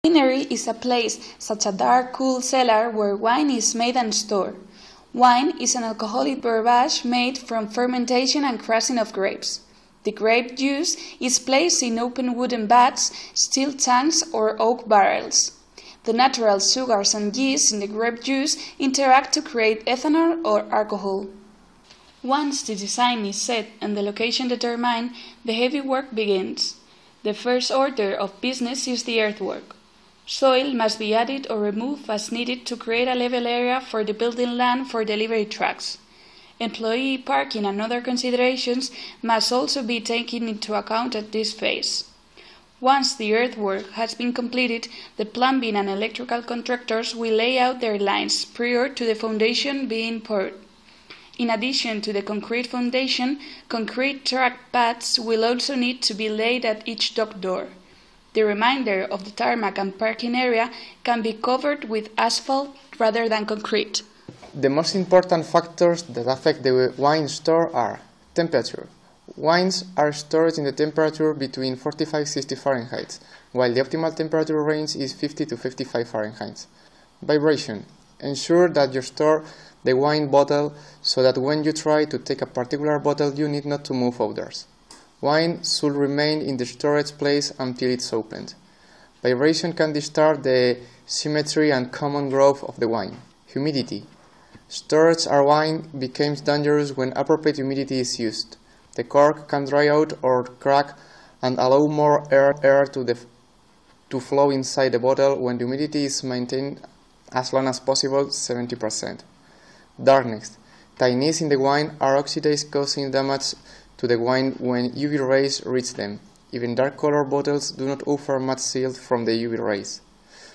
Winery is a place, such a dark, cool cellar, where wine is made and stored. Wine is an alcoholic beverage made from fermentation and crushing of grapes. The grape juice is placed in open wooden vats, steel tanks, or oak barrels. The natural sugars and yeast in the grape juice interact to create ethanol or alcohol. Once the design is set and the location determined, the heavy work begins. The first order of business is the earthwork. Soil must be added or removed as needed to create a level area for the building land for delivery trucks. Employee parking and other considerations must also be taken into account at this phase. Once the earthwork has been completed, the plumbing and electrical contractors will lay out their lines prior to the foundation being poured. In addition to the concrete foundation, concrete track pads will also need to be laid at each dock door. The remainder of the tarmac and parking area can be covered with asphalt rather than concrete. The most important factors that affect the wine store are temperature. Wines are stored in the temperature between 45–60 Fahrenheit, while the optimal temperature range is 50 to 55 Fahrenheit. Vibration. Ensure that you store the wine bottle so that when you try to take a particular bottle you need not to move outdoors. Wine should remain in the storage place until it's opened. Vibration can disturb the symmetry and common growth of the wine. Humidity. Storage of wine becomes dangerous when appropriate humidity is used. The cork can dry out or crack and allow more air to flow inside the bottle when the humidity is maintained as long as possible, 70%. Darkness. Tinnies in the wine are oxidized, causing damage to the wine when UV rays reach them. Even dark-colored bottles do not offer much shield from the UV rays,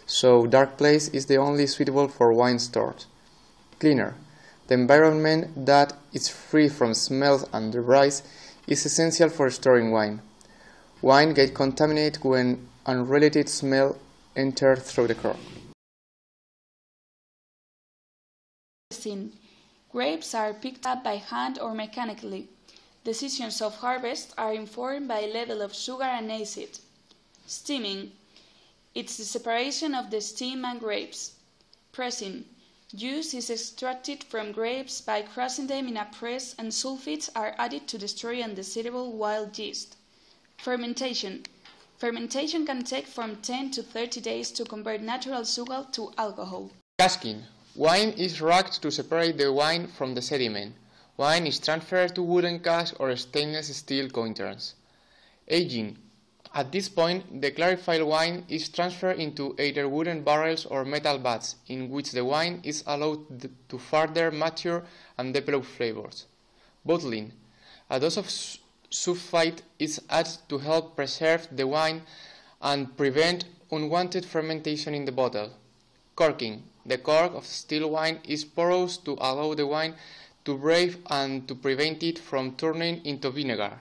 so dark place is the only suitable for wine storage. Cleaner. The environment that is free from smells and debris is essential for storing wine. Wine gets contaminated when unrelated smell enters through the cork. Grapes are picked up by hand or mechanically. Decisions of harvest are informed by level of sugar and acid. Steaming. It's the separation of the steam and grapes. Pressing. Juice is extracted from grapes by crushing them in a press, and sulfites are added to destroy undesirable wild yeast. Fermentation. Fermentation can take from 10 to 30 days to convert natural sugar to alcohol. Casking. Wine is racked to separate the wine from the sediment. Wine is transferred to wooden casks or stainless steel containers. Aging. At this point, the clarified wine is transferred into either wooden barrels or metal vats, in which the wine is allowed to further mature and develop flavors. Bottling. A dose of sulfite is added to help preserve the wine and prevent unwanted fermentation in the bottle. Corking. The cork of still wine is porous to allow the wine to breathe and to prevent it from turning into vinegar.